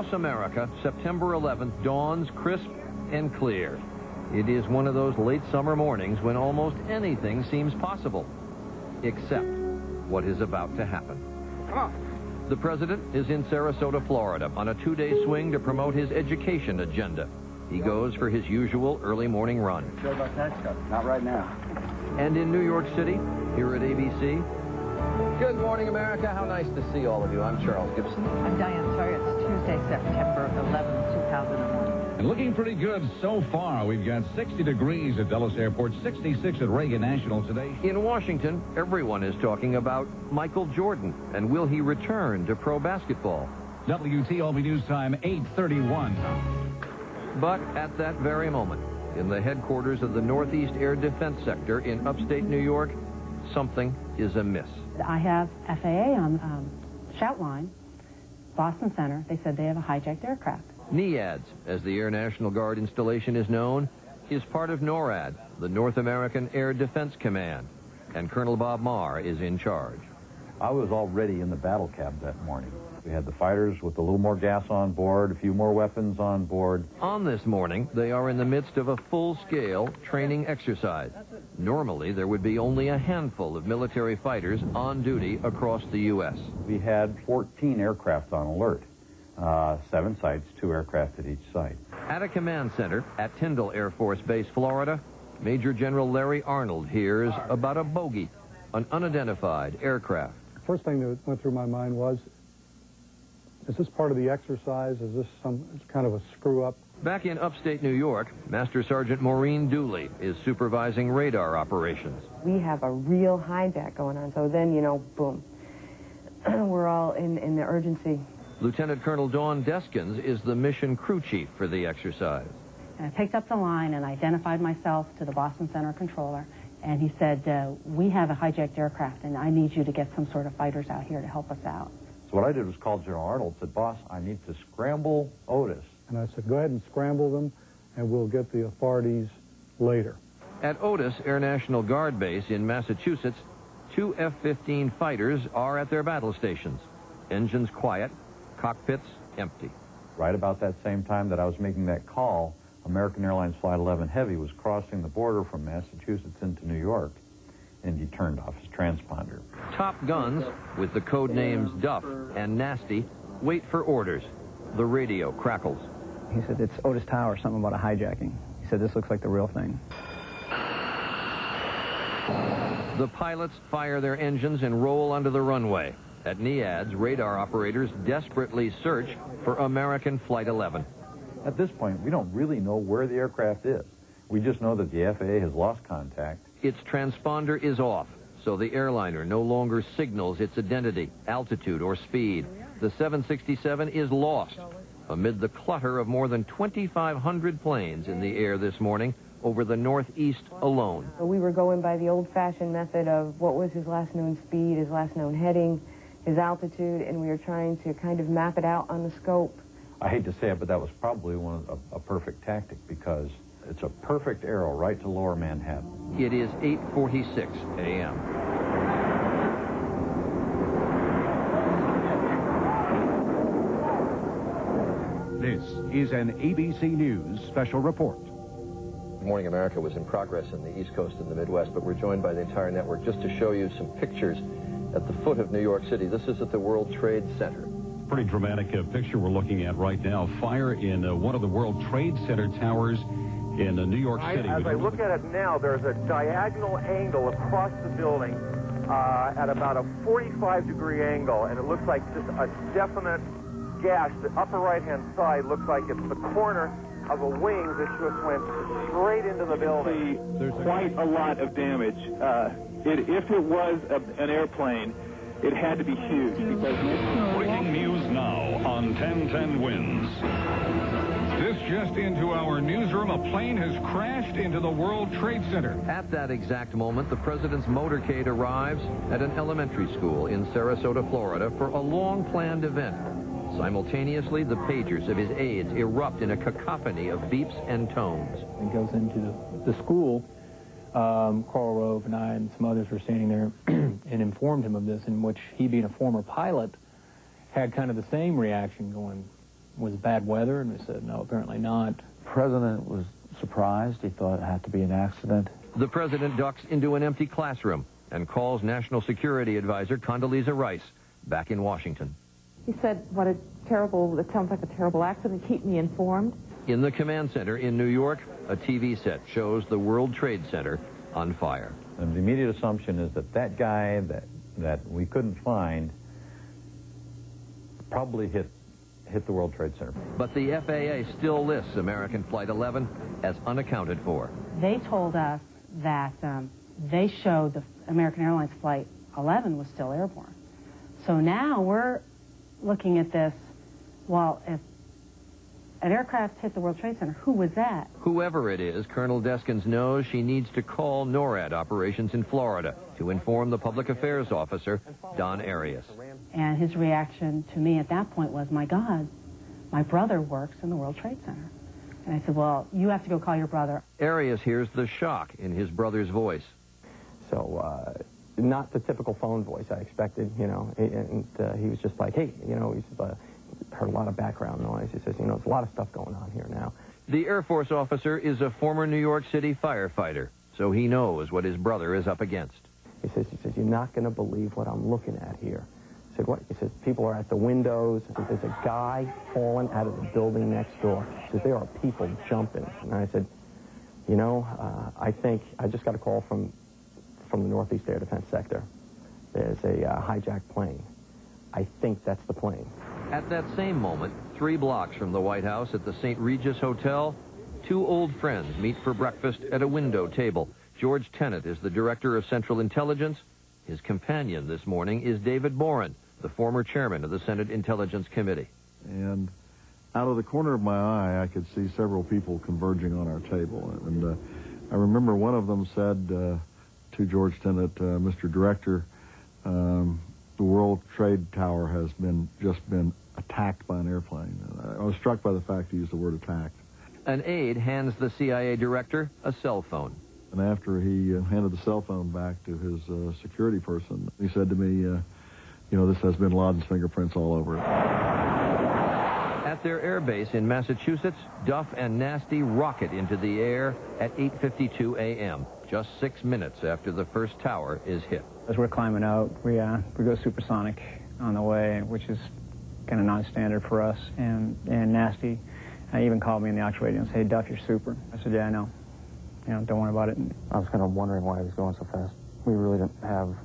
Across America, September 11th dawns crisp and clear. It is one of those late summer mornings when almost anything seems possible, except what is about to happen. Come on. The president is in Sarasota, Florida, on a two-day swing to promote his education agenda. He goes for his usual early morning run. Sure about tax cut? Not right now. And in New York City, here at ABC. Good morning, America. How nice to see all of you. I'm Charles Gibson. I'm Diane Sawyer. It's Tuesday, September 11th, 2001. And looking pretty good so far. We've got 60 degrees at Dulles Airport, 66 at Reagan National today. In Washington, everyone is talking about Michael Jordan, and will he return to pro basketball? WTOP News Time, 8:31. But at that very moment, in the headquarters of the Northeast Air Defense Sector in upstate New York, something is amiss. I have FAA on shout line, Boston Center. They said they have a hijacked aircraft. NEADS, as the Air National Guard installation is known, is part of NORAD, the North American Air Defense Command, and Colonel Bob Marr is in charge. I was already in the battle cab that morning. We had the fighters with a little more gas on board, a few more weapons on board. On this morning, they are in the midst of a full-scale training exercise. Normally, there would be only a handful of military fighters on duty across the U.S. We had 14 aircraft on alert, 7 sites, 2 aircraft at each site. At a command center at Tyndall Air Force Base, Florida, Major General Larry Arnold hears about a bogey, an unidentified aircraft. First thing that went through my mind was, is this part of the exercise? Is this some kind of a screw-up? Back in upstate New York, Master Sergeant Maureen Dooley is supervising radar operations. We have a real hijack going on, so then, you know, boom. We're all in the urgency. Lieutenant Colonel Dawn Deskins is the mission crew chief for the exercise. And I picked up the line and identified myself to the Boston Center controller, and he said, we have a hijacked aircraft, and I need you to get some sort of fighters out here to help us out. So what I did was call General Arnold and said, boss, I need to scramble Otis. And I said, go ahead and scramble them, and we'll get the authorities later. At Otis Air National Guard Base in Massachusetts, 2 F-15 fighters are at their battle stations. Engines quiet, cockpits empty. Right about that same time that I was making that call, American Airlines Flight 11 Heavy was crossing the border from Massachusetts into New York, and he turned off his transponder. Top guns, with the code names Duff and Nasty, wait for orders. The radio crackles. He said, it's Otis Tower, something about a hijacking. He said, this looks like the real thing. The pilots fire their engines and roll onto the runway. At NEADS, radar operators desperately search for American Flight 11. At this point, we don't really know where the aircraft is. We just know that the FAA has lost contact. Its transponder is off, so the airliner no longer signals its identity, altitude, or speed. The 767 is lost amid the clutter of more than 2,500 planes in the air this morning over the Northeast alone. We were going by the old-fashioned method of what was his last known speed, his last known heading, his altitude, and we were trying to kind of map it out on the scope. I hate to say it, but that was probably a perfect tactic, because it's a perfect arrow right to lower Manhattan. It is 8:46 a.m. This is an ABC News special report. Good Morning America was in progress in the East Coast and the Midwest, but we're joined by the entire network just to show you some pictures at the foot of New York City. This is at the World Trade Center. Pretty dramatic picture we're looking at right now. Fire in one of the World Trade Center towers in New York City. As I look at it now, there's a diagonal angle across the building at about a 45-degree angle, and it looks like just a definite gash. The upper right-hand side looks like it's the corner of a wing that just went straight into the building. There's quite a lot of damage. If it was an airplane, it had to be huge. Breaking news now on 1010 Wins. This just into our newsroom. A plane has crashed into the World Trade Center. At that exact moment, the president's motorcade arrives at an elementary school in Sarasota, Florida, for a long-planned event. Simultaneously, the pagers of his aides erupt in a cacophony of beeps and tones. He goes into the school. Carl Rove and I and some others were standing there and informed him of this, in which he, being a former pilot, had kind of the same reaction, going, was it bad weather? And we said, no, apparently not. The president was surprised. He thought it had to be an accident. The president ducks into an empty classroom and calls National Security Advisor Condoleezza Rice back in Washington. He said, what a terrible, it sounds like a terrible accident. Keep me informed. In the command center in New York, a TV set shows the World Trade Center on fire. And the immediate assumption is that that guy that we couldn't find probably hit the World Trade Center. But the FAA still lists American Flight 11 as unaccounted for. They told us that they showed the American Airlines Flight 11 was still airborne. So now we're looking at this, well, if an aircraft hit the World Trade Center, who was that? Whoever it is, Colonel Deskins knows she needs to call NORAD operations in Florida to inform the public affairs officer, Don Arias. And his reaction to me at that point was, my God, my brother works in the World Trade Center. And I said, well, you have to go call your brother. Arias hears the shock in his brother's voice. So, not the typical phone voice I expected, you know, and he was just like, hey, you know, he's heard a lot of background noise. He says, you know, there's a lot of stuff going on here now. The Air Force officer is a former New York City firefighter, so he knows what his brother is up against. He says, you're not going to believe what I'm looking at here. I said, what? He says, people are at the windows. He says, there's a guy falling out of the building next door. He says, there are people jumping. And I said, you know, I think I just got a call from the Northeast Air Defense Sector. There's a hijacked plane. I think that's the plane. At that same moment, 3 blocks from the White House at the St. Regis Hotel, 2 old friends meet for breakfast at a window table. George Tenet is the director of Central Intelligence. His companion this morning is David Boren, the former chairman of the Senate Intelligence Committee. And out of the corner of my eye, I could see several people converging on our table. And I remember one of them said to George Tenet, Mr. Director, the World Trade Tower has just been attacked by an airplane. I was struck by the fact he used the word attacked. An aide hands the CIA director a cell phone. And after he handed the cell phone back to his security person, he said to me, you know, this has bin Laden's fingerprints all over it. At their air base in Massachusetts, Duff and Nasty rocket into the air at 8:52 a.m., just 6 minutes after the first tower is hit. As we're climbing out, we go supersonic on the way, which is kind of non-standard for us. And Nasty even called me in the aux radio and said, hey, Duff, you're super. I said, yeah, I know. You know, don't worry about it. I was kind of wondering why he was going so fast. We really didn't have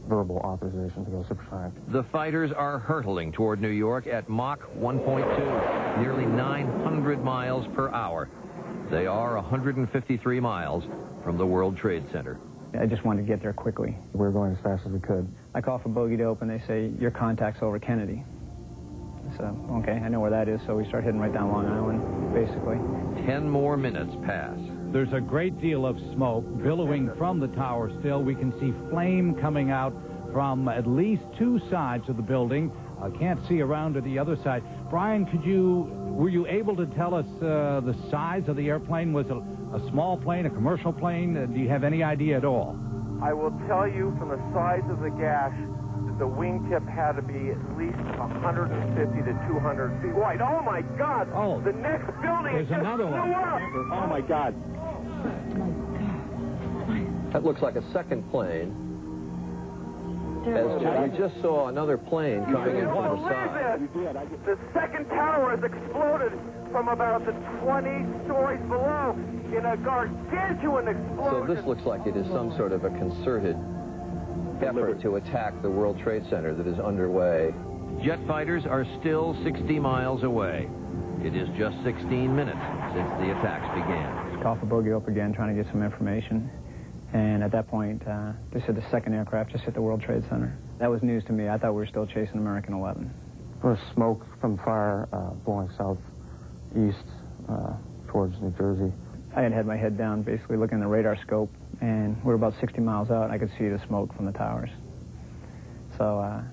verbal authorization to go supersonic. The fighters are hurtling toward New York at Mach 1.2, nearly 900 miles per hour. They are 153 miles from the World Trade Center. I just wanted to get there quickly. We were going as fast as we could. I call for bogey dope, and they say, your contact's over Kennedy. So, okay, I know where that is, so we start heading right down Long Island, basically. 10 more minutes pass. There's a great deal of smoke billowing from the tower still. We can see flame coming out from at least 2 sides of the building. I can't see around to the other side. Brian, were you able to tell us the size of the airplane? Was it a small plane, a commercial plane? Do you have any idea at all? I will tell you from the size of the gash that the wingtip had to be at least 150 to 200 feet wide. Oh, my God! Oh, the next building there's another one. Oh, my God. That looks like a second plane. We just saw another plane coming in from the side. The second tower has exploded from about the 20 stories below in a gargantuan explosion. So this looks like it is some sort of a concerted effort to attack the World Trade Center that is underway. Jet fighters are still 60 miles away. It is just 16 minutes since the attacks began. Just call for bogey up again, trying to get some information. And at that point, they said the second aircraft just hit the World Trade Center. That was news to me. I thought we were still chasing American 11. There was smoke from fire blowing southeast towards New Jersey. I had my head down, basically looking at the radar scope, and we were about 60 miles out. I could see the smoke from the towers. So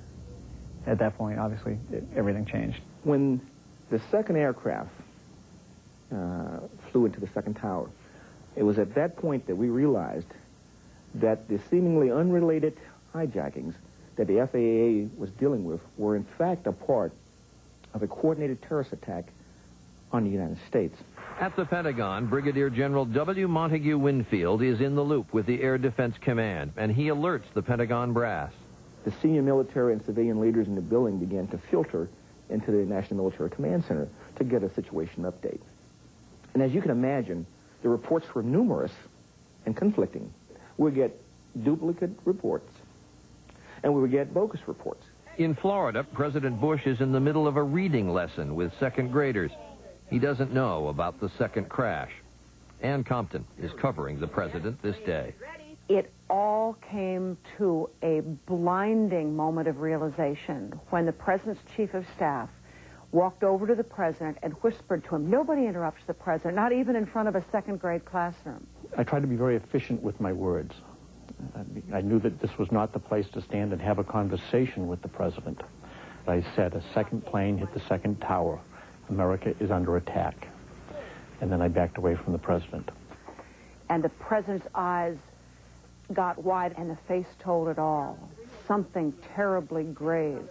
at that point, obviously, everything changed. When the second aircraft flew into the second tower, it was at that point that we realized that the seemingly unrelated hijackings that the FAA was dealing with were in fact a part of a coordinated terrorist attack on the United States. At the Pentagon, Brigadier General W. Montague Winfield is in the loop with the Air Defense Command, and he alerts the Pentagon brass. The senior military and civilian leaders in the building began to filter into the National Military Command Center to get a situation update. And as you can imagine, the reports were numerous and conflicting. We would get duplicate reports, and we would get bogus reports. In Florida, President Bush is in the middle of a reading lesson with second graders. He doesn't know about the second crash. Ann Compton is covering the president this day. It all came to a blinding moment of realization when the president's chief of staff walked over to the president and whispered to him, "Nobody interrupts the president, not even in front of a second-grade classroom." I tried to be very efficient with my words. I knew that this was not the place to stand and have a conversation with the president. I said, a second plane hit the second tower. America is under attack. And then I backed away from the president. And the president's eyes got wide, and the face told it all. Something terribly grave,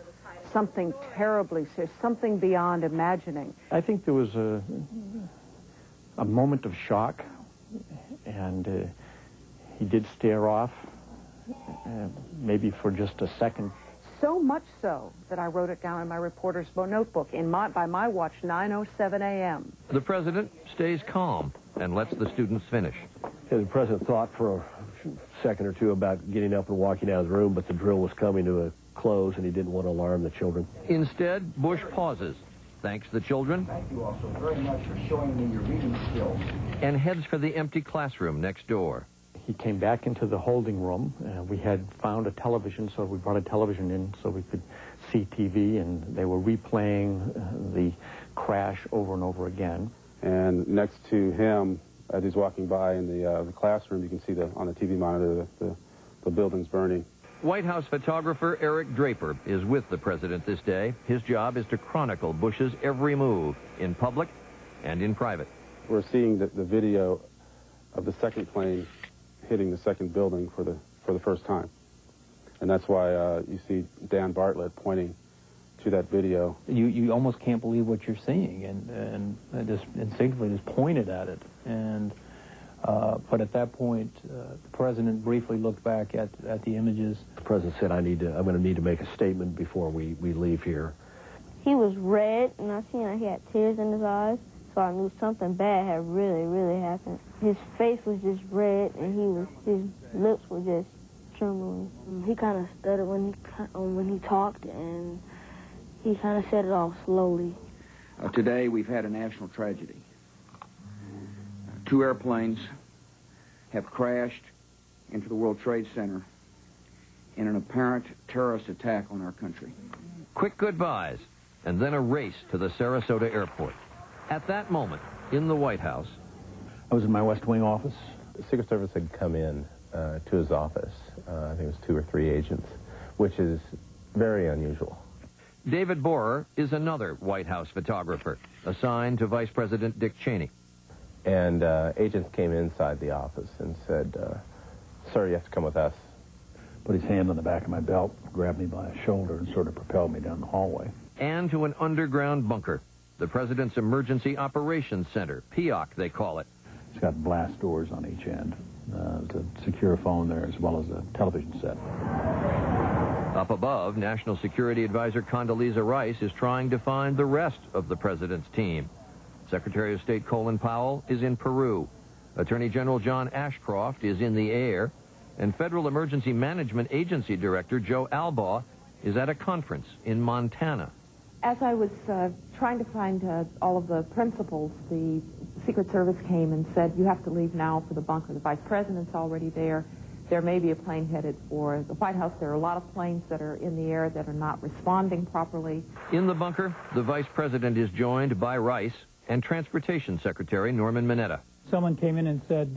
something terribly serious, something beyond imagining. I think there was a moment of shock, and he did stare off, maybe for just a second. So much so that I wrote it down in my reporter's notebook by my watch, 9:07 a.m. The president stays calm and lets the students finish. Yeah, the president thought for a second or two about getting up and walking out of the room, but the drill was coming to a close, and he didn't want to alarm the children. Instead, Bush pauses, thanks the children, thank you also very much for showing me your reading skills, and heads for the empty classroom next door. He came back into the holding room. We had found a television, so we brought a television in so we could see TV, and they were replaying the crash over and over again. And next to him, as he's walking by in the classroom, you can see on the TV monitor the building's burning. White House photographer Eric Draper is with the president this day. His job is to chronicle Bush's every move, in public and in private. We're seeing the video of the second plane hitting the second building for the first time. And that's why you see Dan Bartlett pointing to that video. You almost can't believe what you're seeing, and just instinctively just pointed at it. And but at that point, the president briefly looked back at the images. The president said, I'm going to need to make a statement before we leave here. He was red, and I seen that he had tears in his eyes, so I knew something bad had really, really happened. His face was just red, and his lips were just trembling. He kind of stuttered when he talked, and he kind of said it all slowly. Today we've had a national tragedy. 2 airplanes have crashed into the World Trade Center in an apparent terrorist attack on our country. Quick goodbyes, and then a race to the Sarasota airport. At that moment, in the White House, I was in my West Wing office. The Secret Service had come in to his office. I think it was 2 or 3 agents, which is very unusual. David Borer is another White House photographer, assigned to Vice President Dick Cheney. And agents came inside the office and said, sir, you have to come with us. Put his hand on the back of my belt, grabbed me by the shoulder, and sort of propelled me down the hallway. And to an underground bunker, the President's Emergency Operations Center, PEOC they call it. It's got blast doors on each end. There's a secure phone there as well as a television set. Up above, National Security Advisor Condoleezza Rice is trying to find the rest of the President's team. Secretary of State Colin Powell is in Peru. Attorney General John Ashcroft is in the air. And Federal Emergency Management Agency Director Joe Albaugh is at a conference in Montana. As I was trying to find all of the principals, the Secret Service came and said, you have to leave now for the bunker. The Vice President's already there. There may be a plane headed for the White House. There are a lot of planes that are in the air that are not responding properly. In the bunker, the Vice President is joined by Rice and Transportation Secretary Norman Mineta. Someone came in and said,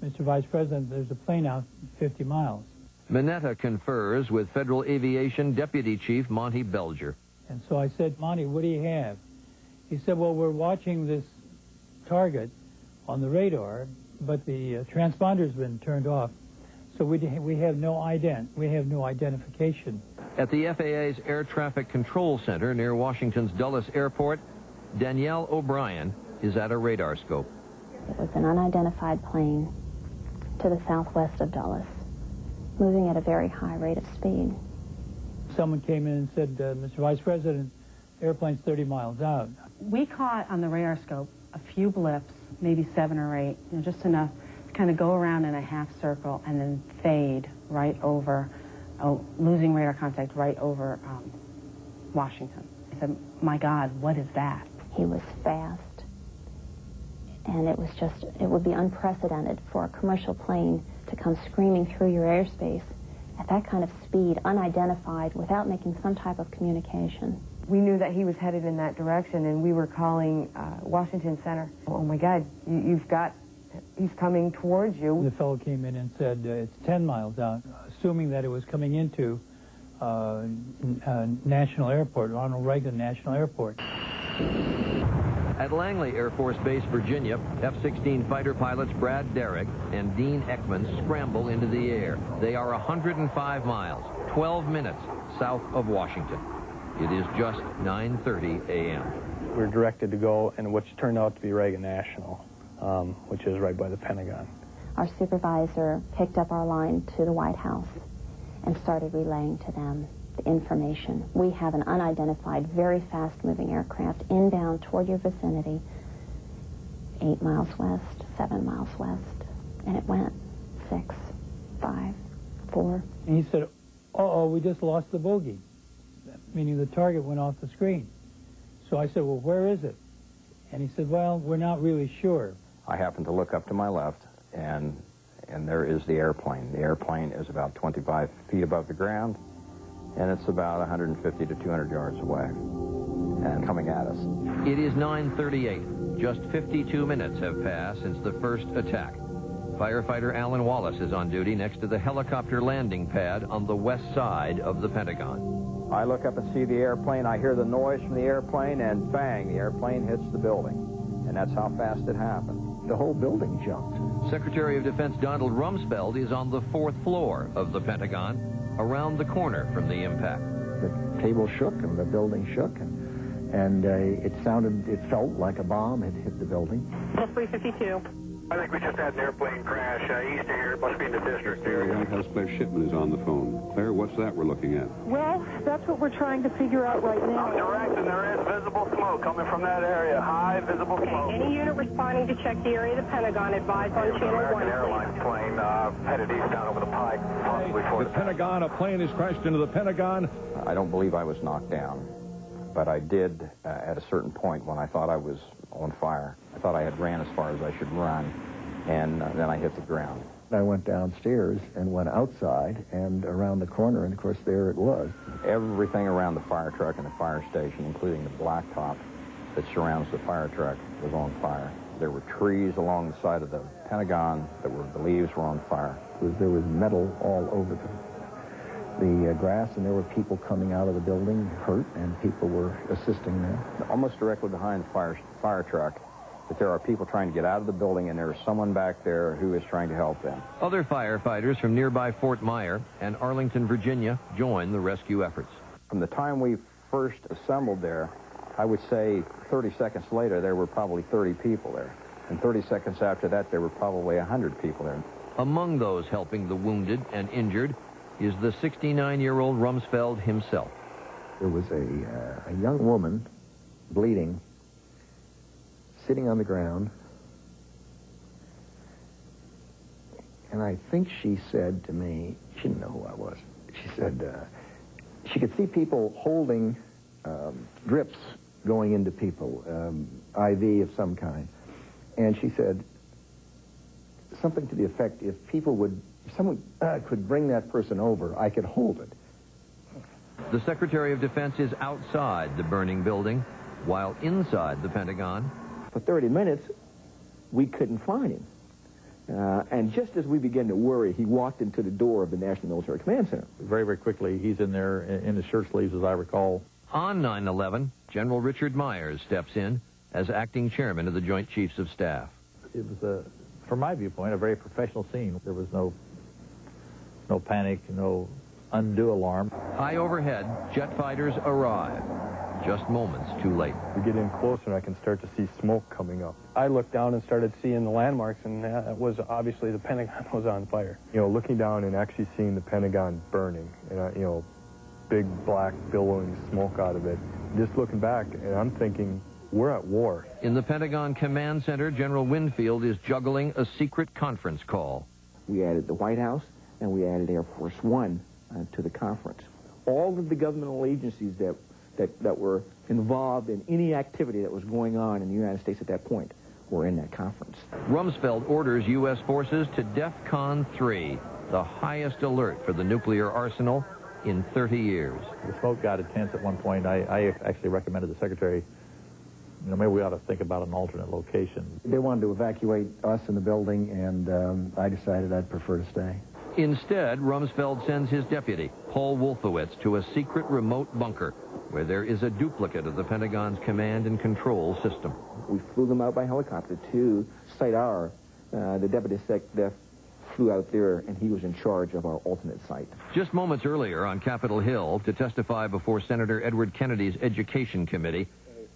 Mr. Vice President, there's a plane out 50 miles. Mineta confers with Federal Aviation Deputy Chief Monty Belger. And so I said, Monty, what do you have? He said, well, we're watching this target on the radar, but the transponder's been turned off, so we have no ident. We have no identification. At the FAA's Air Traffic Control Center near Washington's Dulles Airport, Danielle O'Brien is at a radar scope. It was an unidentified plane to the southwest of Dulles, moving at a very high rate of speed. Someone came in and said, Mr. Vice President, airplane's 30 miles out. We caught on the radar scope a few blips, maybe 7 or 8, just enough to kind of go around in a half circle and then fade right over, losing radar contact right over Washington. I said, my God, what is that? He was fast, and it would be unprecedented for a commercial plane to come screaming through your airspace at that kind of speed, unidentified, without making some type of communication. We knew that he was headed in that direction, and we were calling Washington Center. Oh my God, he's coming towards you. The fellow came in and said it's 10 miles out, assuming that it was coming into National Airport, Ronald Reagan National Airport. At Langley Air Force Base, Virginia, F-16 fighter pilots Brad Derrick and Dean Ekman scramble into the air. They are 105 miles, 12 minutes south of Washington. It is just 9:30 a.m. We were directed to go in which turned out to be Reagan National, which is right by the Pentagon. Our supervisor picked up our line to the White House and started relaying to them the information. We have an unidentified, very fast-moving aircraft inbound toward your vicinity, 8 miles west, 7 miles west, and it went 6, 5, 4. And he said, uh-oh, we just lost the bogey, meaning the target went off the screen. So I said, well, where is it? And he said, well, we're not really sure. I happened to look up to my left, and there is the airplane. The airplane is about 25 feet above the ground, and it's about 150 to 200 yards away and coming at us. It is 9:38. Just 52 minutes have passed since the first attack. Firefighter Alan Wallace is on duty next to the helicopter landing pad on the west side of the Pentagon. I look up and see the airplane. I hear the noise from the airplane, and bang, the airplane hits the building. And that's how fast it happened. The whole building jumped. Secretary of Defense Donald Rumsfeld is on the 4th floor of the Pentagon, around the corner from the impact. The table shook and the building shook, and it felt like a bomb had hit the building. 352. I think we just had an airplane crash east of here. It must be in the district area. White House Claire Shipman is on the phone. Claire, what's that we're looking at? Well, that's what we're trying to figure out right now. I'm direct, and there is visible smoke coming from that area. High visible smoke. Any unit responding to check the area of the Pentagon, advise on channel 1. American Airlines plane headed east down over the pike, possibly for the Pentagon. A plane has crashed into the Pentagon. I don't believe I was knocked down, but I did at a certain point when I thought I was on fire. I thought I had ran as far as I should run, and then I hit the ground. I went downstairs and went outside and around the corner, and of course there it was. Everything around the fire truck and the fire station, including the blacktop that surrounds the fire truck, was on fire. There were trees along the side of the Pentagon the leaves were on fire. There was metal all over the grass, and there were people coming out of the building hurt, and people were assisting them. Almost directly behind the fire truck, that there are people trying to get out of the building, and there is someone back there who is trying to help them. Other firefighters from nearby Fort Myer and Arlington, Virginia, join the rescue efforts. From the time we first assembled there, I would say 30 seconds later, there were probably 30 people there. And 30 seconds after that, there were probably 100 people there. Among those helping the wounded and injured is the 69-year-old Rumsfeld himself. There was a young woman, bleeding, sitting on the ground, and I think she said to me, she didn't know who I was, she said she could see people holding drips going into people, IV of some kind, and she said something to the effect, if someone could bring that person over, I could hold it. The Secretary of Defense is outside the burning building, while inside the Pentagon, for 30 minutes, we couldn't find him. And just as we began to worry, he walked into the door of the National Military Command Center. Very, very quickly, he's in there in his shirt sleeves, as I recall. On 9/11, General Richard Myers steps in as acting chairman of the Joint Chiefs of Staff. It was, from my viewpoint, a very professional scene. There was no panic, no undo alarm. High overhead, jet fighters arrive. Just moments too late. We get in closer and I can start to see smoke coming up. I looked down and started seeing the landmarks, and it was obviously the Pentagon was on fire. You know, looking down and actually seeing the Pentagon burning, and you know, big black billowing smoke out of it. Just looking back, and I'm thinking, we're at war. In the Pentagon Command Center, General Winfield is juggling a secret conference call. We added the White House, and we added Air Force One to the conference. All of the governmental agencies that were involved in any activity that was going on in the United States at that point were in that conference. Rumsfeld orders U.S. forces to DEFCON 3, the highest alert for the nuclear arsenal in 30 years. The smoke got intense at one point. I actually recommended the Secretary, you know, maybe we ought to think about an alternate location. They wanted to evacuate us in the building, and I decided I'd prefer to stay. Instead, Rumsfeld sends his deputy, Paul Wolfowitz, to a secret remote bunker where there is a duplicate of the Pentagon's command and control system. We flew them out by helicopter to Site R. The deputy SecDef flew out there, and he was in charge of our alternate site. Just moments earlier on Capitol Hill, to testify before Senator Edward Kennedy's Education Committee,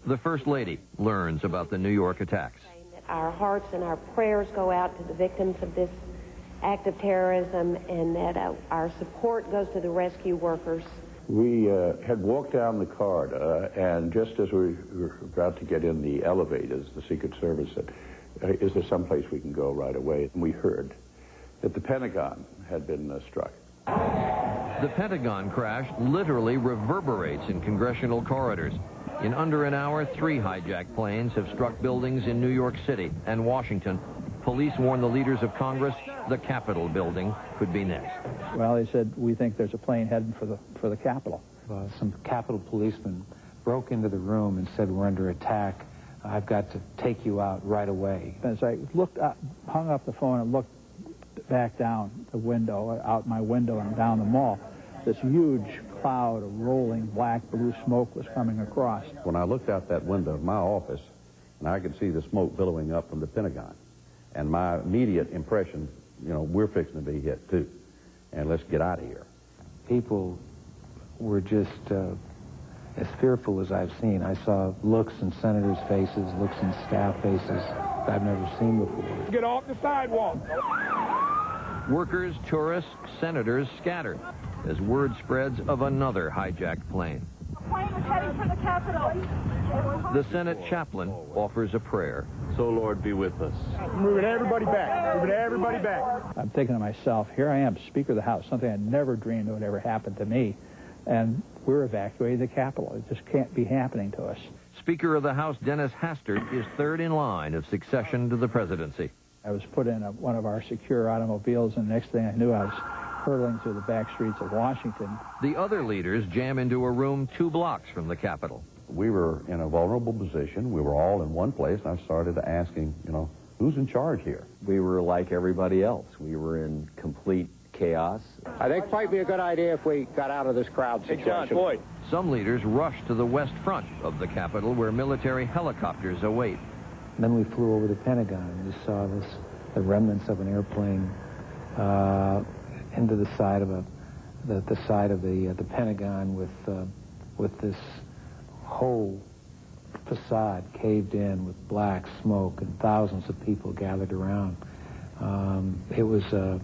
the First Lady learns about the New York attacks. Our hearts and our prayers go out to the victims of this act of terrorism, and that our support goes to the rescue workers. We had walked down the corridor, and just as we were about to get in the elevators, the Secret Service said, is there someplace we can go right away? And we heard that the Pentagon had been struck. The Pentagon crash literally reverberates in congressional corridors. In under an hour, 3 hijacked planes have struck buildings in New York City and Washington. Police warn the leaders of Congress the Capitol building could be next. Well, they said, we think there's a plane heading for the Capitol. Some Capitol policemen broke into the room and said, we're under attack. I've got to take you out right away. As I looked up, hung up the phone and looked back down the window, out my window and down the mall, this huge cloud of rolling black-blue smoke was coming across. When I looked out that window of my office, and I could see the smoke billowing up from the Pentagon, and my immediate impression, you know, we're fixing to be hit too, and let's get out of here. People were just as fearful as I've seen. I saw looks in senators' faces, looks in staff faces I've never seen before. Get off the sidewalk. Workers, tourists, senators scattered as word spreads of another hijacked plane. The plane is heading for the Capitol. The Senate chaplain offers a prayer. So, Lord, be with us. Moving everybody back. Moving everybody back. I'm thinking to myself, here I am, Speaker of the House, something I never dreamed would ever happen to me, and we're evacuating the Capitol. It just can't be happening to us. Speaker of the House Dennis Hastert is third in line of succession to the presidency. I was put in one of our secure automobiles, and the next thing I knew, I was hurtling through the back streets of Washington. The other leaders jam into a room 2 blocks from the Capitol. We were in a vulnerable position. We were all in one place, and I started asking, you know, who's in charge here? We were like everybody else. We were in complete chaos. I think it might be a good idea if we got out of this crowd situation. Hey, John, Boyd. Some leaders rushed to the west front of the Capitol, where military helicopters await. Then we flew over the Pentagon and just saw the remnants of an airplane into the side of the Pentagon with this whole facade caved in with black smoke and thousands of people gathered around. It was a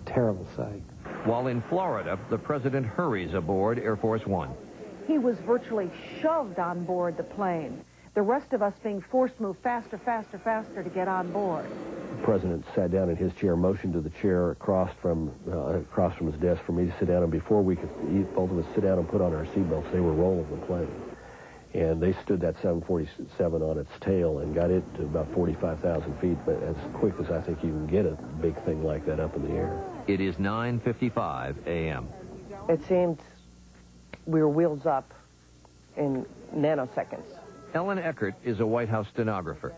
terrible sight. While in Florida, the president hurries aboard Air Force One. He was virtually shoved on board the plane. The rest of us being forced to move faster, faster, faster to get on board. The president sat down in his chair, motioned to the chair across from his desk for me to sit down, and before we could both of us sit down and put on our seatbelts, they were rolling the plane. And they stood that 747 on its tail and got it to about 45,000 feet, but as quick as I think you can get a big thing like that up in the air. It is 9:55 a.m. It seemed we were wheels up in nanoseconds. Ellen Eckert is a White House stenographer.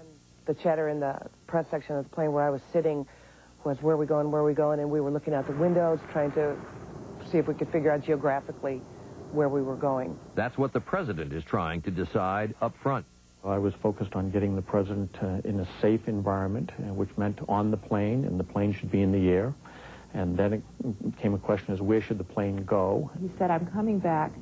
The chatter in the press section of the plane where I was sitting was, where are we going, and we were looking out the windows trying to see if we could figure out geographically where we were going. That's what the president is trying to decide up front. I was focused on getting the president in a safe environment, which meant on the plane, and the plane should be in the air. And then it came a question as where should the plane go? He said, I'm coming back.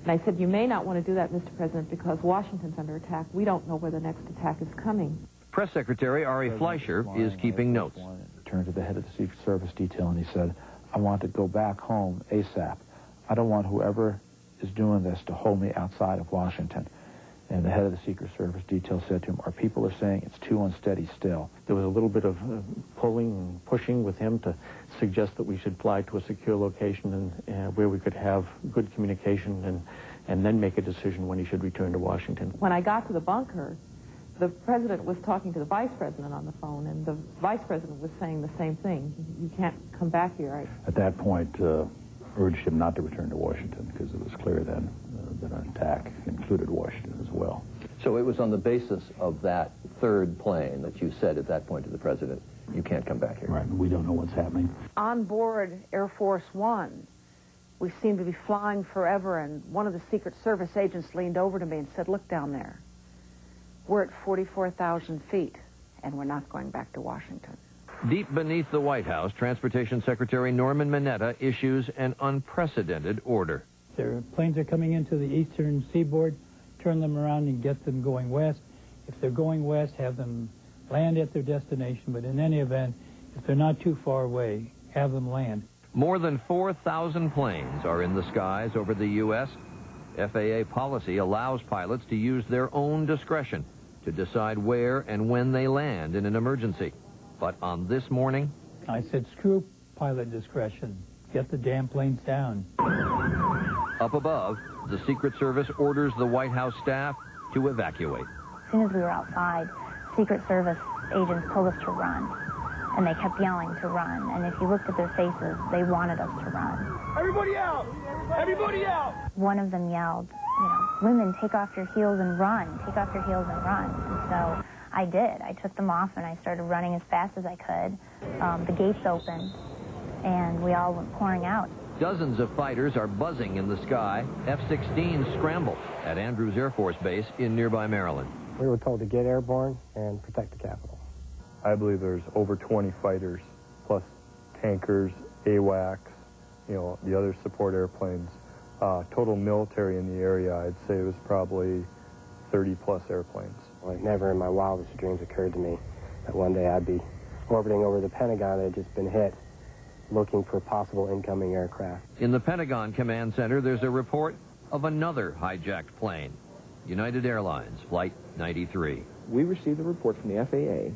And I said, you may not want to do that, Mr. President, because Washington's under attack. We don't know where the next attack is coming. Press Secretary Ari Fleischer is keeping notes. Turned to the head of the Secret Service detail and he said, I want to go back home ASAP. I don't want whoever is doing this to hold me outside of Washington. And the head of the Secret Service detail said to him, our people are saying it's too unsteady still. There was a little bit of pulling and pushing with him to suggest that we should fly to a secure location and where we could have good communication and then make a decision when he should return to Washington. When I got to the bunker, the president was talking to the vice president on the phone, and the vice president was saying the same thing. You can't come back here. At that point, urged him not to return to Washington because it was clear then that an attack included Washington as well. So it was on the basis of that third plane that you said at that point to the president, you can't come back here. Right, we don't know what's happening. On board Air Force One, we seemed to be flying forever, and one of the Secret Service agents leaned over to me and said, look down there. We're at 44,000 feet, and we're not going back to Washington. Deep beneath the White House, Transportation Secretary Norman Mineta issues an unprecedented order. Their planes are coming into the eastern seaboard, turn them around and get them going west. If they're going west, have them land at their destination, but in any event, if they're not too far away, have them land. More than 4,000 planes are in the skies over the U.S. FAA policy allows pilots to use their own discretion to decide where and when they land in an emergency. But on this morning, I said, screw pilot discretion. Get the damn planes down. Up above, the Secret Service orders the White House staff to evacuate. As soon as we were outside, Secret Service agents told us to run. And they kept yelling to run. And if you looked at their faces, they wanted us to run. Everybody out! Everybody out! One of them yelled, you know, women, take off your heels and run. Take off your heels and run. And so I did. I took them off and I started running as fast as I could. The gates opened and we all went pouring out. Dozens of fighters are buzzing in the sky. F-16s scramble at Andrews Air Force Base in nearby Maryland. We were told to get airborne and protect the Capitol. I believe there's over 20 fighters, plus tankers, AWACS, you know, the other support airplanes. Total military in the area, I'd say it was probably 30-plus airplanes. Well, it never in my wildest dreams occurred to me that one day I'd be orbiting over the Pentagon that had just been hit, looking for possible incoming aircraft. In the Pentagon Command Center, there's a report of another hijacked plane, United Airlines Flight 93. We received a report from the FAA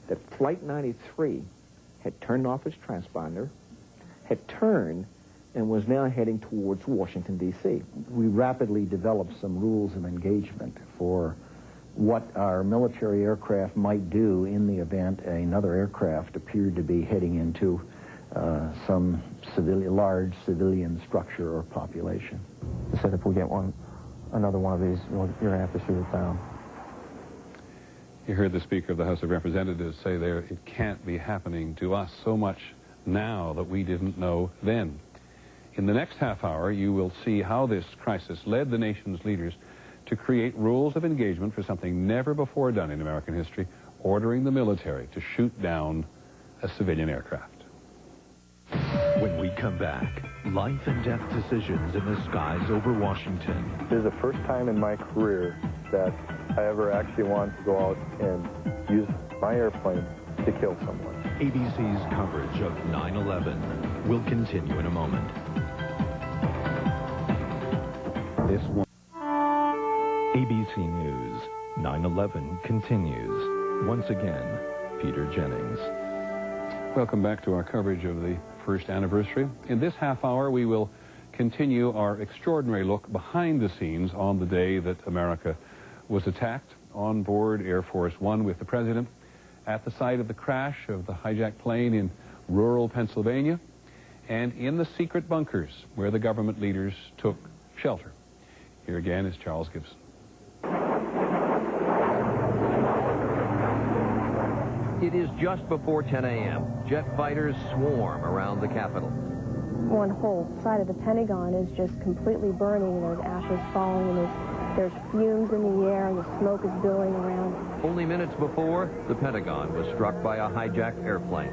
that Flight 93 had turned off its transponder, had turned, and was now heading towards Washington, D.C. We rapidly developed some rules of engagement for what our military aircraft might do in the event another aircraft appeared to be heading into some large civilian structure or population. They said if we get another one of these, you're going to have to shoot it down. You heard the Speaker of the House of Representatives say there, it can't be happening to us so much now that we didn't know then. In the next half hour, you will see how this crisis led the nation's leaders to create rules of engagement for something never before done in American history, ordering the military to shoot down a civilian aircraft. When we come back, life and death decisions in the skies over Washington. This is the first time in my career that I ever actually wanted to go out and use my airplane to kill someone. ABC's coverage of 9/11 will continue in a moment. This one. ABC News, 9/11 continues. Once again, Peter Jennings. Welcome back to our coverage of the first anniversary. In this half hour, we will continue our extraordinary look behind the scenes on the day that America was attacked on board Air Force One with the President at the site of the crash of the hijacked plane in rural Pennsylvania and in the secret bunkers where the government leaders took shelter. Here again is Charles Gibson. It is just before 10 a.m. Jet fighters swarm around the Capitol. One whole side of the Pentagon is just completely burning. There's ashes falling, and there's fumes in the air, and the smoke is billowing around. Only minutes before, the Pentagon was struck by a hijacked airplane.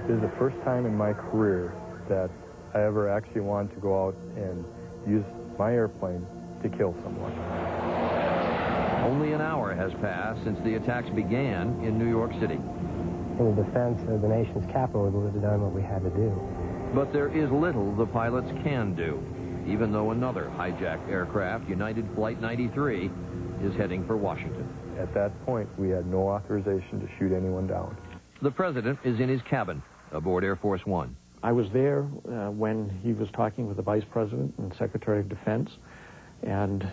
This is the first time in my career that I ever actually wanted to go out and use my airplane to kill someone. Only an hour has passed since the attacks began in New York City. In the defense of the nation's capital, we would have done what we had to do. But there is little the pilots can do, even though another hijacked aircraft, United Flight 93, is heading for Washington. At that point, we had no authorization to shoot anyone down. The president is in his cabin aboard Air Force One. I was there when he was talking with the Vice President and Secretary of Defense, and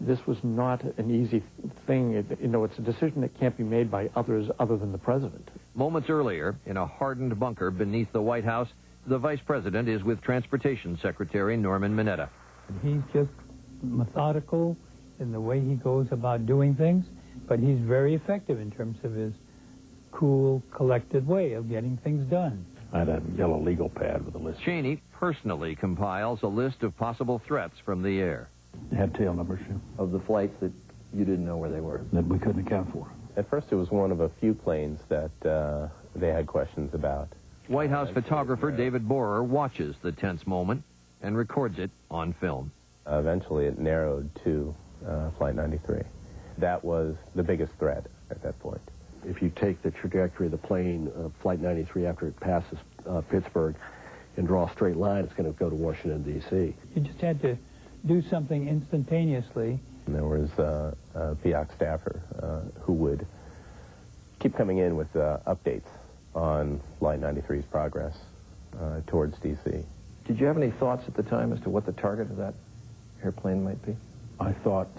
this was not an easy thing. It's a decision that can't be made by others other than the President. Moments earlier, in a hardened bunker beneath the White House, the Vice President is with Transportation Secretary Norman Mineta. He's just methodical in the way he goes about doing things, but he's very effective in terms of his cool, collected way of getting things done. I had a yellow legal pad with a list. Cheney personally compiles a list of possible threats from the air. Had tail numbers, yeah. Of the flights that you didn't know where they were? That we couldn't account for. At first, it was one of a few planes that they had questions about. White House photographer David Borer watches the tense moment and records it on film. Eventually, it narrowed to Flight 93. That was the biggest threat at that point. If you take the trajectory of the plane, Flight 93, after it passes Pittsburgh, and draw a straight line, it's going to go to Washington, D.C. You just had to do something instantaneously. And there was a PIOC staffer who would keep coming in with updates on Flight 93's progress towards D.C. Did you have any thoughts at the time as to what the target of that airplane might be? I thought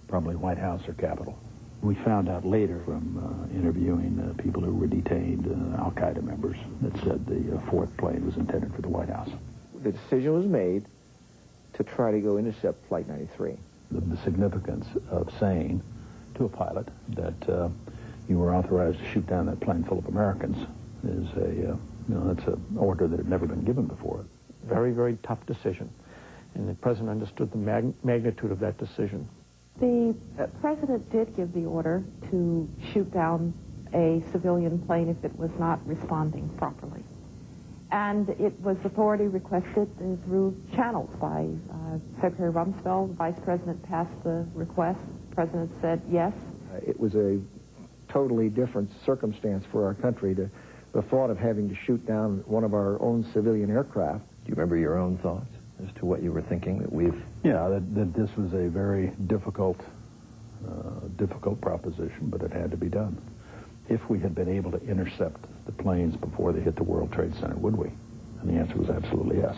probably White House or Capitol. We found out later from interviewing people who were detained, al-Qaeda members, that said the fourth plane was intended for the White House. The decision was made to try to go intercept Flight 93. The significance of saying to a pilot that you were authorized to shoot down that plane full of Americans is that's an order that had never been given before. Very, very tough decision, and the President understood the magnitude of that decision. The President did give the order to shoot down a civilian plane if it was not responding properly. And it was authority requested through channels by Secretary Rumsfeld. The Vice President passed the request. The President said yes. It was a totally different circumstance for our country. The thought of having to shoot down one of our own civilian aircraft. Do you remember your own thoughts as to what you were thinking that we've... Yeah, that this was a very difficult proposition, but it had to be done. If we had been able to intercept the planes before they hit the World Trade Center, would we? And the answer was absolutely yes.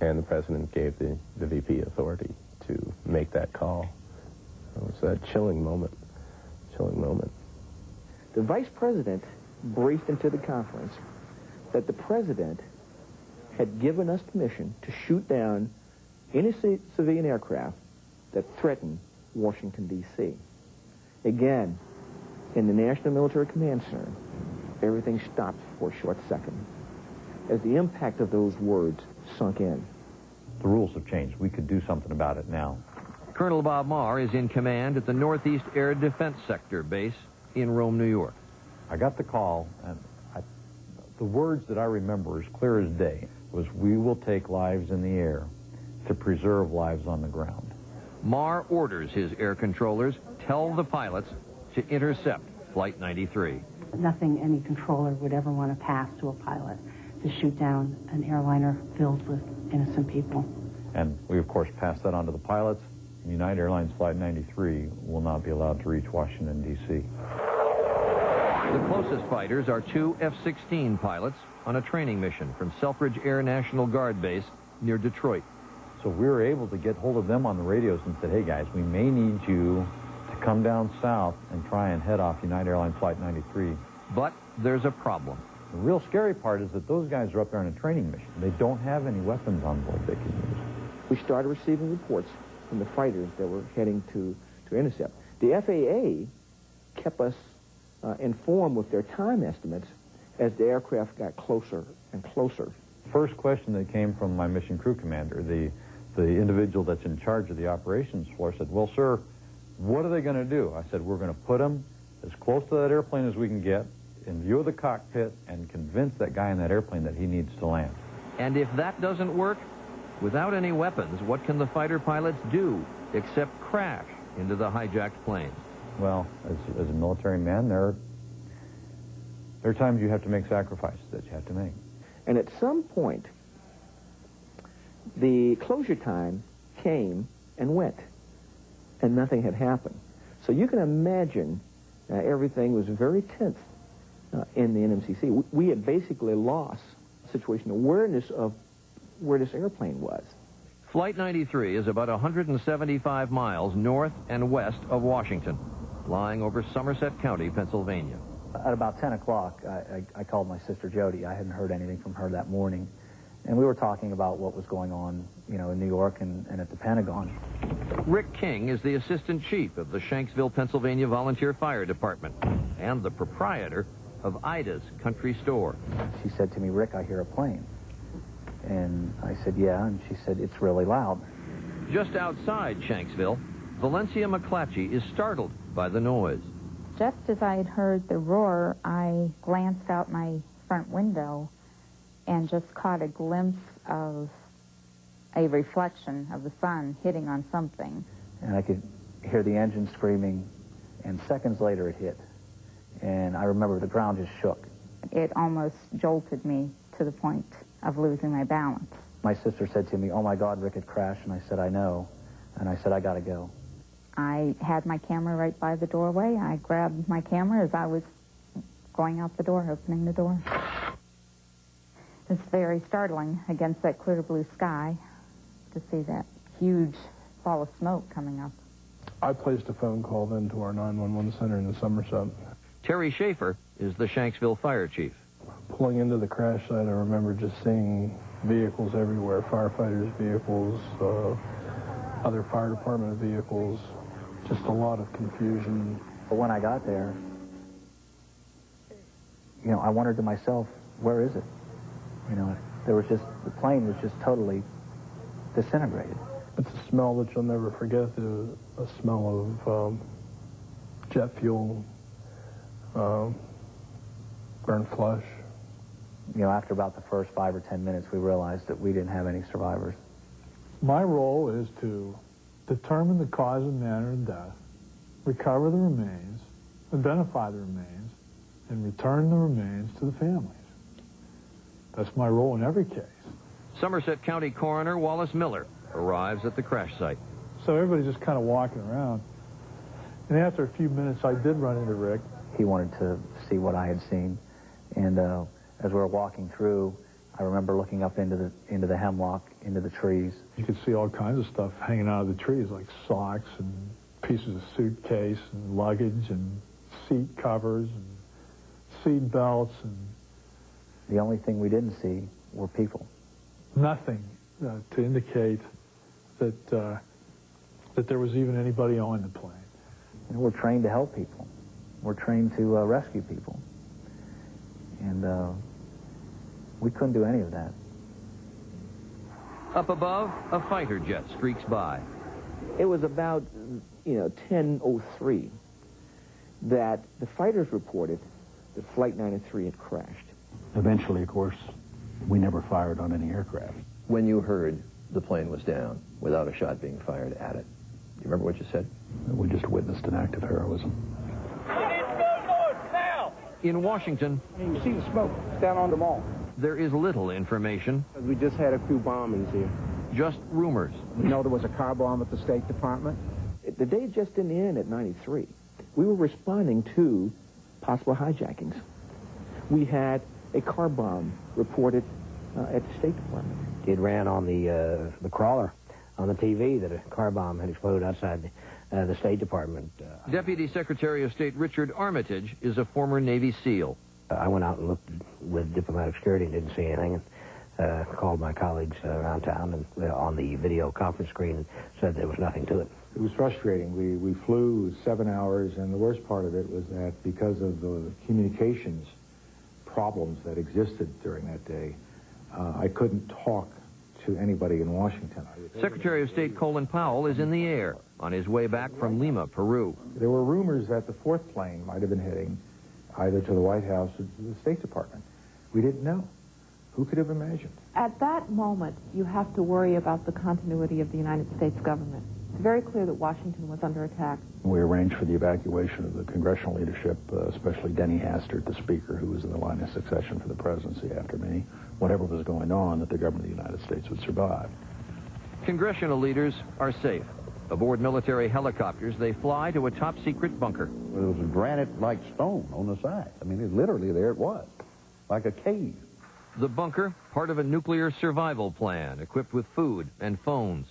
And the President gave the VP authority to make that call. It was a chilling moment. The Vice President briefed into the conference that the President had given us permission to shoot down any civilian aircraft that threatened Washington, D.C. Again, in the National Military Command Center, everything stopped for a short second as the impact of those words sunk in. The rules have changed. We could do something about it now. Colonel Bob Marr is in command at the Northeast Air Defense Sector base in Rome, New York. I got the call, and the words that I remember as clear as day was, "We will take lives in the air to preserve lives on the ground." Marr orders his air controllers tell the pilots to intercept Flight 93. Nothing any controller would ever want to pass to a pilot, to shoot down an airliner filled with innocent people. And we, of course, passed that on to the pilots. United Airlines Flight 93 will not be allowed to reach Washington, D.C. The closest fighters are two F-16 pilots on a training mission from Selfridge Air National Guard Base near Detroit. So we were able to get hold of them on the radios and said, "Hey, guys, we may need you to come down south and try and head off United Airlines Flight 93. But there's a problem. The real scary part is that those guys are up there on a training mission. They don't have any weapons on board they can use. We started receiving reports from the fighters that were heading to intercept. The FAA kept us informed with their time estimates as the aircraft got closer and closer. First question that came from my mission crew commander, the individual that's in charge of the operations floor, said, "Well, sir, what are they going to do?" I said, "We're going to put them as close to that airplane as we can get. in view of the cockpit and convince that guy in that airplane that he needs to land. And if that doesn't work, without any weapons, what can the fighter pilots do except crash into the hijacked plane? Well, as a military man, there are times you have to make sacrifices that you have to make. And at some point, the closure time came and went, and nothing had happened. So you can imagine everything was very tense in the NMCC. We had basically lost situation awareness of where this airplane was. Flight 93 is about 175 miles north and west of Washington, lying over Somerset County, Pennsylvania. At about 10 o'clock, I called my sister Jody. I hadn't heard anything from her that morning. And we were talking about what was going on, you know, in New York and at the Pentagon. Rick King is the assistant chief of the Shanksville, Pennsylvania Volunteer Fire Department and the proprietor of Ida's Country Store. She said to me, "Rick, I hear a plane." And I said, "Yeah," and she said, "It's really loud." Just outside Shanksville, Valencia McClatchy is startled by the noise. Just as I had heard the roar, I glanced out my front window and just caught a glimpse of a reflection of the sun hitting on something. And I could hear the engine screaming, and seconds later it hit. And I remember the ground just shook. It almost jolted me to the point of losing my balance. My sister said to me, "Oh my God, Rick had crashed," and I said, "I know." And I said, "I gotta go." I had my camera right by the doorway. I grabbed my camera as I was going out the door, opening the door. It's very startling against that clear blue sky to see that huge ball of smoke coming up. I placed a phone call then to our 911 center in the Somerset. Terry Schaefer is the Shanksville fire chief. Pulling into the crash site, I remember just seeing vehicles everywhere, firefighters' vehicles, other fire department vehicles, just a lot of confusion. But when I got there, you know, I wondered to myself, where is it? You know, there was just, the plane was just totally disintegrated. It's a smell that you'll never forget, a smell of jet fuel, burnt flesh. You know, after about the first 5 or 10 minutes, we realized that we didn't have any survivors. My role is to determine the cause and manner of death, recover the remains, identify the remains, and return the remains to the families. That's my role in every case. Somerset County Coroner Wallace Miller arrives at the crash site. So everybody's just kind of walking around. And after a few minutes, I did run into Rick. He wanted to see what I had seen. And as we were walking through, I remember looking up into the hemlock, into the trees. You could see all kinds of stuff hanging out of the trees, like socks and pieces of suitcase and luggage and seat covers and seat belts. And the only thing we didn't see were people. Nothing to indicate that that there was even anybody on the plane. You know, we're trained to help people. We're trained to rescue people. And we couldn't do any of that. Up above, a fighter jet streaks by. It was about, 10:03 that the fighters reported that Flight 93 had crashed. Eventually, of course, we never fired on any aircraft. When you heard the plane was down without a shot being fired at it, do you remember what you said? We just witnessed an act of heroism. In Washington, you see the smoke down on the mall. There is little information. We just had a few bombings here. Just rumors. We know there was a car bomb at the State Department. The day just didn't end at 93. We were responding to possible hijackings. We had a car bomb reported at the State Department. It ran on the crawler on the TV that a car bomb had exploded outside the State Department. Deputy Secretary of State Richard Armitage is a former Navy SEAL. I went out and looked with diplomatic security and didn't see anything, and called my colleagues around town and on the video conference screen and said there was nothing to it. It was frustrating. We flew 7 hours, and the worst part of it was that because of the communications problems that existed during that day, I couldn't talk to anybody in Washington. Secretary of State Colin Powell is in the air on his way back from Lima, Peru. There were rumors that the fourth plane might have been hitting, either to the White House or to the State Department. We didn't know. Who could have imagined? At that moment, you have to worry about the continuity of the United States government. It's very clear that Washington was under attack. We arranged for the evacuation of the congressional leadership, especially Denny Hastert, the Speaker, who was in the line of succession for the presidency after me. Whatever was going on, that the government of the United States would survive. Congressional leaders are safe. Aboard military helicopters, they fly to a top-secret bunker. There was a granite-like stone on the side. I mean, literally there it was, like a cave. The bunker, part of a nuclear survival plan, equipped with food and phones.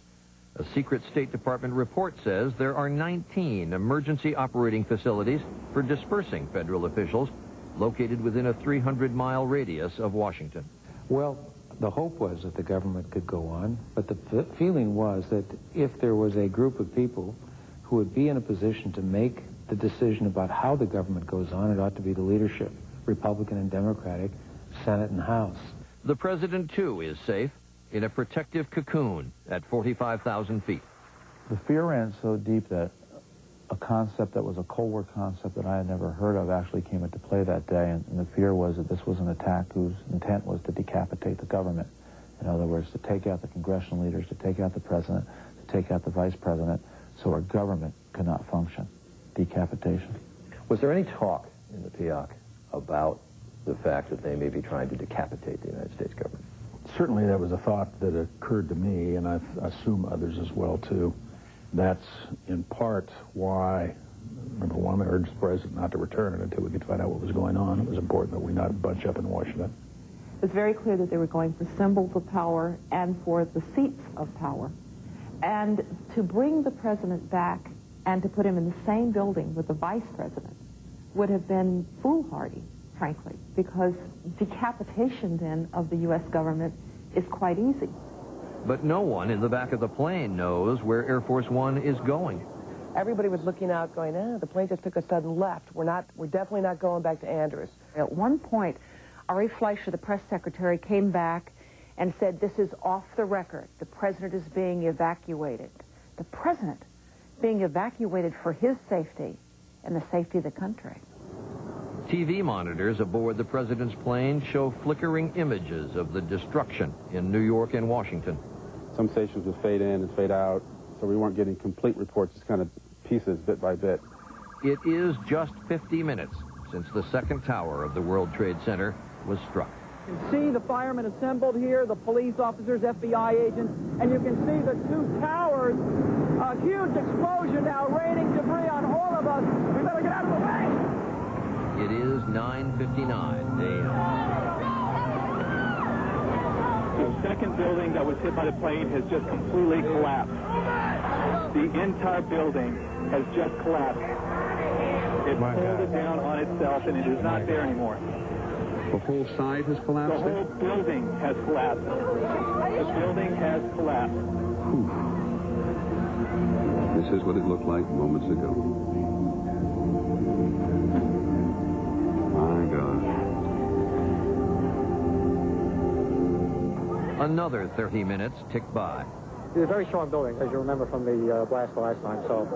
A secret State Department report says there are 19 emergency operating facilities for dispersing federal officials located within a 300-mile radius of Washington. Well, the hope was that the government could go on, but the feeling was that if there was a group of people who would be in a position to make the decision about how the government goes on, it ought to be the leadership, Republican and Democratic, Senate and House. The president, too, is safe in a protective cocoon at 45,000 feet. The fear ran so deep that a concept that was a Cold War concept that I had never heard of actually came into play that day, and the fear was that this was an attack whose intent was to decapitate the government. In other words, to take out the congressional leaders, to take out the president, to take out the vice president, so our government could not function. Decapitation. Was there any talk in the PIAC about the fact that they may be trying to decapitate the United States government? Certainly that was a thought that occurred to me, and I assume others as well, too. That's in part why, number one, I urged the president not to return until we could find out what was going on. It was important that we not bunch up in Washington. It was very clear that they were going for symbols of power and for the seats of power. And to bring the president back and to put him in the same building with the vice president would have been foolhardy, frankly, because decapitation then of the U.S. government is quite easy. But no one in the back of the plane knows where Air Force One is going. Everybody was looking out going, the plane just took a sudden left. We're definitely not going back to Andrews. At one point, Ari Fleischer, the press secretary, came back and said, this is off the record. The president is being evacuated. The president being evacuated for his safety and the safety of the country. TV monitors aboard the president's plane show flickering images of the destruction in New York and Washington. Some stations would fade in and fade out, so we weren't getting complete reports, just kind of pieces, bit by bit. It is just 50 minutes since the second tower of the World Trade Center was struck. You can see the firemen assembled here, the police officers, FBI agents, and you can see the two towers. A huge explosion now raining debris on all of us. We better get out of the way! It is 9:59 a.m. The second building that was hit by the plane has just completely collapsed. The entire building has just collapsed. It pulled it down on itself, and it is not there anymore. The whole side has collapsed? The whole building has collapsed. The building has collapsed. This is what it looked like moments ago. My God. Another 30 minutes ticked by. It's a very strong building, as you remember from the blast the last time, so...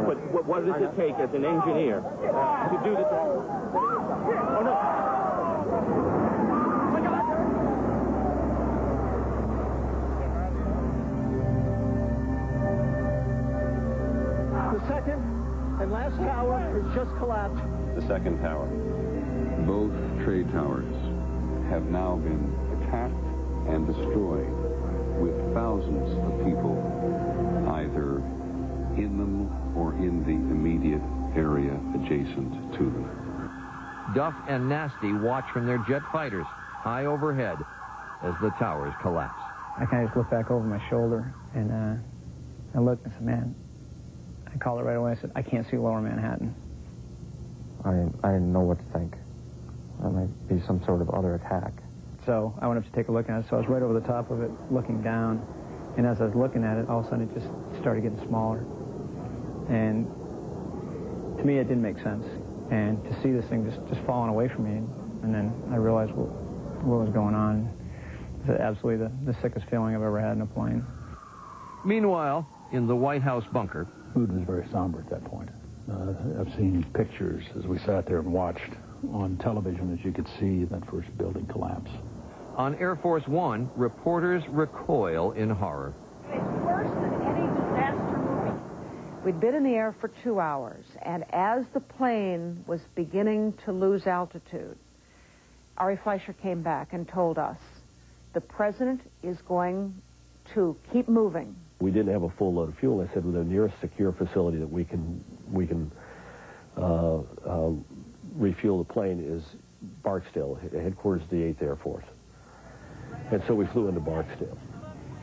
But what does it take as an engineer to do this? Oh, no. The second and last tower has just collapsed. The second tower. Both trade towers have now been attacked and destroyed, with thousands of people either in them or in the immediate area adjacent to them. Duff and Nasty watch from their jet fighters high overhead as the towers collapse. I kind of just looked back over my shoulder and I looked and said, man, I called it right away. I said, I can't see lower Manhattan. I didn't know what to think. There might be some sort of other attack. So I went up to take a look at it. So I was right over the top of it, looking down. And as I was looking at it, all of a sudden it just started getting smaller. And to me, it didn't make sense. And to see this thing just falling away from me, and then I realized what was going on. It was absolutely the sickest feeling I've ever had in a plane. Meanwhile, in the White House bunker, mood was very somber at that point. I've seen pictures as we sat there and watched on television as you could see that first building collapse. On Air Force One, reporters recoil in horror. It's worse than any disaster movie. We'd been in the air for 2 hours, and as the plane was beginning to lose altitude, Ari Fleischer came back and told us, the president is going to keep moving. We didn't have a full load of fuel. I said, well, the nearest secure facility that we can refuel the plane is Barksdale, headquarters of the 8th Air Force. And so we flew into Barksdale.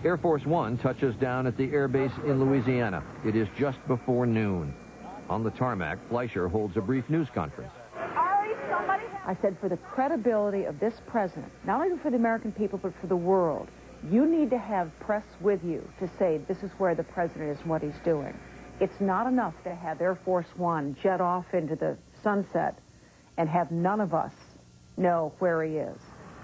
Air Force One touches down at the air base in Louisiana. It is just before noon. On the tarmac, Fleischer holds a brief news conference. I said, for the credibility of this president, not only for the American people, but for the world, you need to have press with you to say this is where the president is and what he's doing. It's not enough to have Air Force One jet off into the sunset and have none of us know where he is.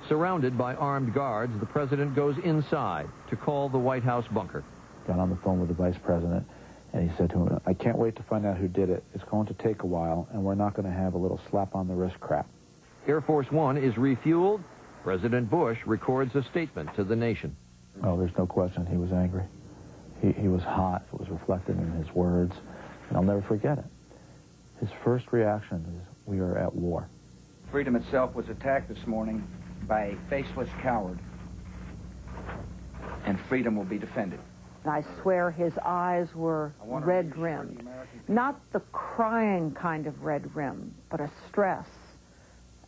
Surrounded by armed guards, the president goes inside to call the White House bunker. Got on the phone with the vice president, and he said to him, I can't wait to find out who did it. It's going to take a while, and we're not going to have a little slap-on-the-wrist crap. Air Force One is refueled. President Bush records a statement to the nation. Oh, there's no question he was angry. He was hot. It was reflected in his words, and I'll never forget it. His first reaction is, we are at war. Freedom itself was attacked this morning by a faceless coward, and freedom will be defended. And I swear his eyes were red-rimmed. Not the crying kind of red rim, but a stress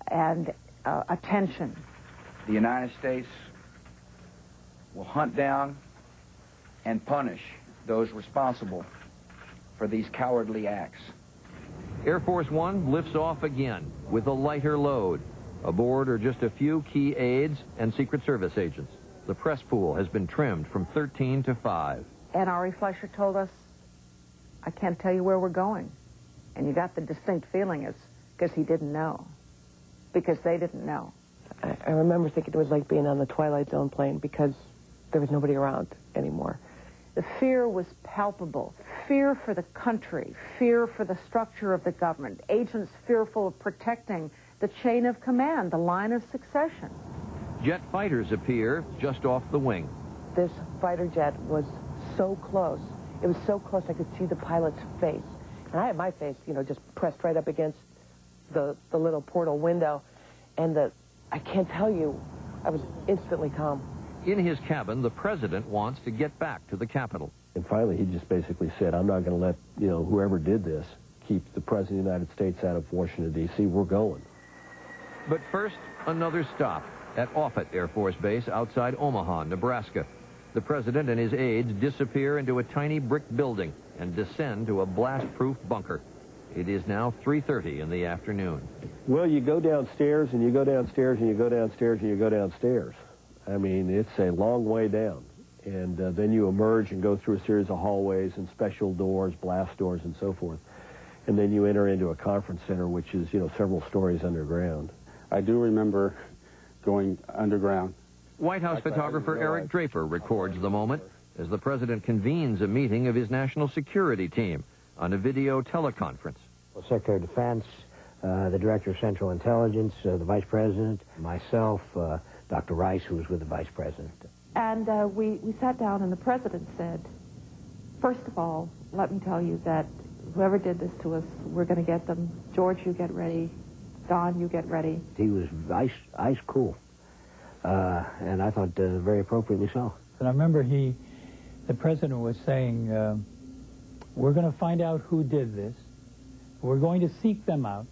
and attention. The United States will hunt down and punish those responsible for these cowardly acts. Air Force One lifts off again with a lighter load. Aboard are just a few key aides and Secret Service agents. The press pool has been trimmed from 13 to 5. And Ari Fleischer told us, I can't tell you where we're going. And you got the distinct feeling it's because he didn't know. Because they didn't know. I remember thinking it was like being on the Twilight Zone plane because there was nobody around anymore. The fear was palpable. Fear for the country, fear for the structure of the government, agents fearful of protecting the chain of command, the line of succession. Jet fighters appear just off the wing. This fighter jet was so close. It was so close I could see the pilot's face. And I had my face, you know, just pressed right up against the little portal window. And I can't tell you, I was instantly calm. In his cabin, the president wants to get back to the Capitol. And finally, he just basically said, I'm not going to let, whoever did this keep the President of the United States out of Washington, D.C. We're going. But first, another stop at Offutt Air Force Base outside Omaha, Nebraska. The president and his aides disappear into a tiny brick building and descend to a blast-proof bunker. It is now 3:30 in the afternoon. Well, you go downstairs, and you go downstairs, and you go downstairs, and you go downstairs. I mean, it's a long way down. And then you emerge and go through a series of hallways and special doors, blast doors, and so forth. And then you enter into a conference center, which is, several stories underground. I do remember going underground. White House photographer Eric Draper records the moment as the president convenes a meeting of his national security team on a video teleconference. Well, Secretary of Defense, the Director of Central Intelligence, the Vice President, myself, Dr. Rice, who was with the Vice President. And we sat down, and the president said, first of all, let me tell you that whoever did this to us, we're going to get them. George, you get ready. Don, you get ready. He was ice cool, and I thought very appropriately so. And I remember the president was saying, we're going to find out who did this. We're going to seek them out,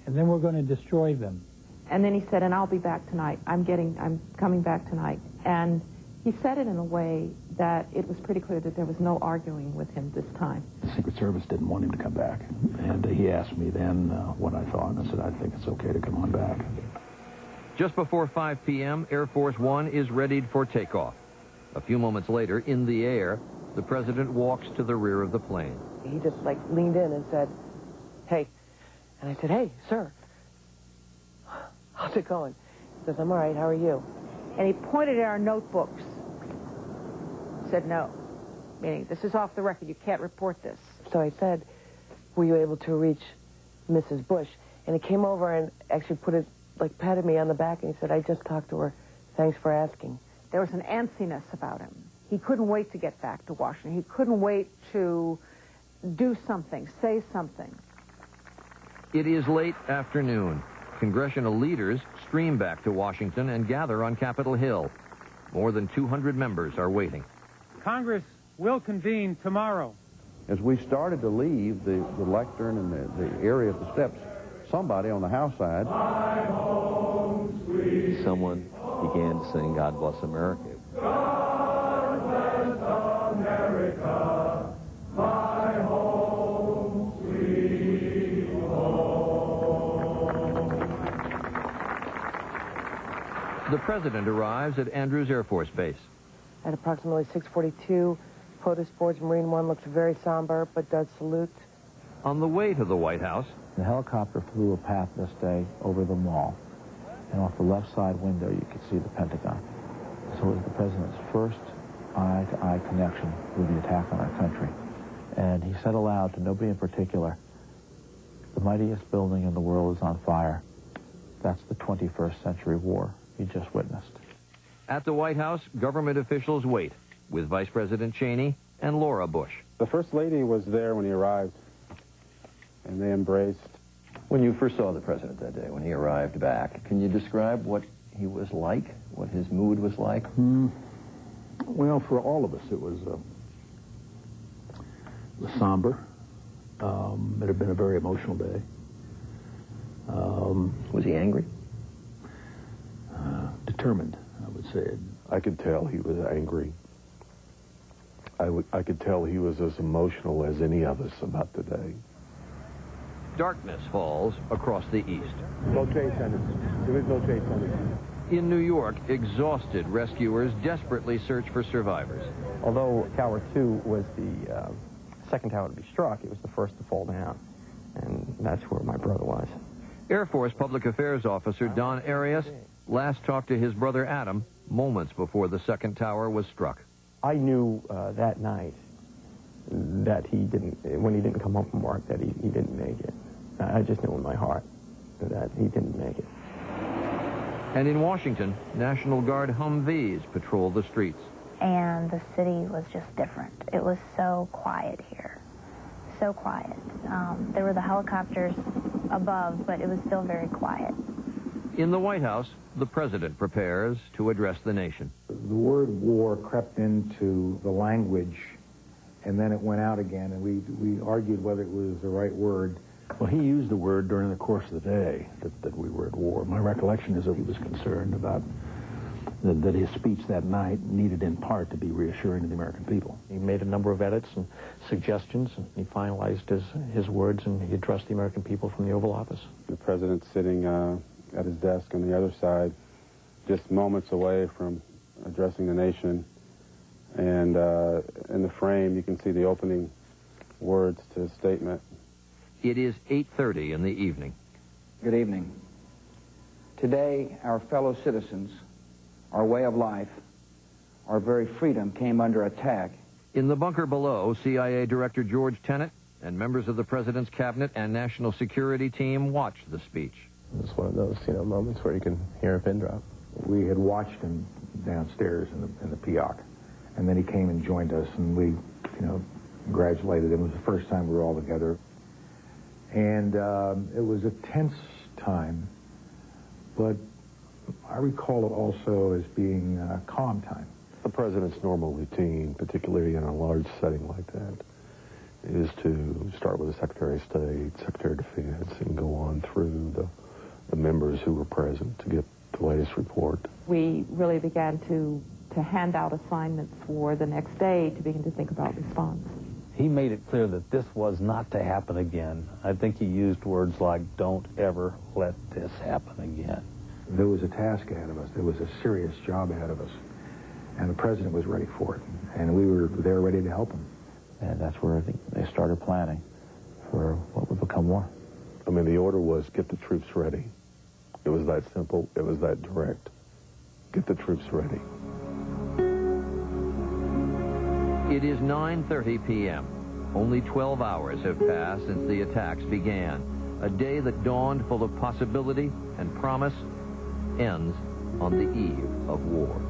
and then we're going to destroy them. And then he said, and I'll be back tonight. I'm coming back tonight. And he said it in a way that it was pretty clear that there was no arguing with him this time. The Secret Service didn't want him to come back. And he asked me then what I thought, and I said, I think it's okay to come on back. Just before 5 p.m., Air Force One is readied for takeoff. A few moments later, in the air, the president walks to the rear of the plane. He just, leaned in and said, hey. And I said, hey, sir. How's it going? He says, I'm all right. How are you? And he pointed at our notebooks. Said no. Meaning, this is off the record. You can't report this. So I said, were you able to reach Mrs. Bush? And he came over and actually patted me on the back, and he said, I just talked to her. Thanks for asking. There was an antsiness about him. He couldn't wait to get back to Washington. He couldn't wait to do something, say something. It is late afternoon. Congressional leaders stream back to Washington and gather on Capitol Hill. More than 200 members are waiting. Congress will convene tomorrow. As we started to leave the lectern and the area of the steps, somebody on the House side, someone began to sing God Bless America. God bless America, my home, sweet home. The president arrives at Andrews Air Force Base. At approximately 6:42, POTUS Board's Marine One looks very somber, but does salute. On the way to the White House, the helicopter flew a path this day over the mall, and off the left side window you could see the Pentagon. So it was the president's first eye-to-eye connection with the attack on our country. And he said aloud to nobody in particular, the mightiest building in the world is on fire. That's the 21st century war he just witnessed. At the White House, government officials wait, with Vice President Cheney and Laura Bush. The First Lady was there when he arrived, and they embraced. When you first saw the president that day, when he arrived back, can you describe what he was like, what his mood was like? Well, for all of us, it was somber. It had been a very emotional day. Was he angry? Determined, I would say. I could tell he was angry. I could tell he was as emotional as any of us about the day. Darkness falls across the east. No trade centers. There is no trade centers. In New York, exhausted rescuers desperately search for survivors. Although Tower 2 was the second tower to be struck, it was the first to fall down. And that's where my brother was. Air Force Public Affairs Officer Don Arias last talked to his brother Adam moments before the second tower was struck. I knew that night that when he didn't come home from work, that he didn't make it. I just knew in my heart that he didn't make it. And in Washington, National Guard Humvees patrol the streets. And the city was just different. It was so quiet here. So quiet. There were the helicopters above, but it was still very quiet. In the White House, the president prepares to address the nation. The word war crept into the language, and then it went out again, and we argued whether it was the right word. Well, he used the word during the course of the day that we were at war. My recollection is that he was concerned about that his speech that night needed in part to be reassuring to the American people. He made a number of edits and suggestions, and he finalized his words, and he addressed the American people from the Oval Office. The president sitting at his desk on the other side, just moments away from addressing the nation. And in the frame, you can see the opening words to his statement. It is 8:30 in the evening. Good evening. Today, our fellow citizens, our way of life, our very freedom came under attack. In the bunker below, CIA Director George Tenet and members of the president's cabinet and national security team watched the speech. It's one of those, moments where you can hear a pin drop. We had watched him downstairs in the PIOC, and then he came and joined us, and we, congratulated him. It was the first time we were all together. And it was a tense time, but I recall it also as being a calm time. The president's normal routine, particularly in a large setting like that, is to start with the Secretary of State, Secretary of Defense, and go on through the members who were present to get the latest report. We really began to hand out assignments for the next day to begin to think about response. He made it clear that this was not to happen again. I think he used words like, don't ever let this happen again. There was a task ahead of us. There was a serious job ahead of us. And the president was ready for it. And we were there ready to help him. And that's where they started planning for what would become war. I mean, the order was get the troops ready. It was that simple. It was that direct. Get the troops ready. It is 9:30 p.m. Only 12 hours have passed since the attacks began. A day that dawned full of possibility and promise ends on the eve of war.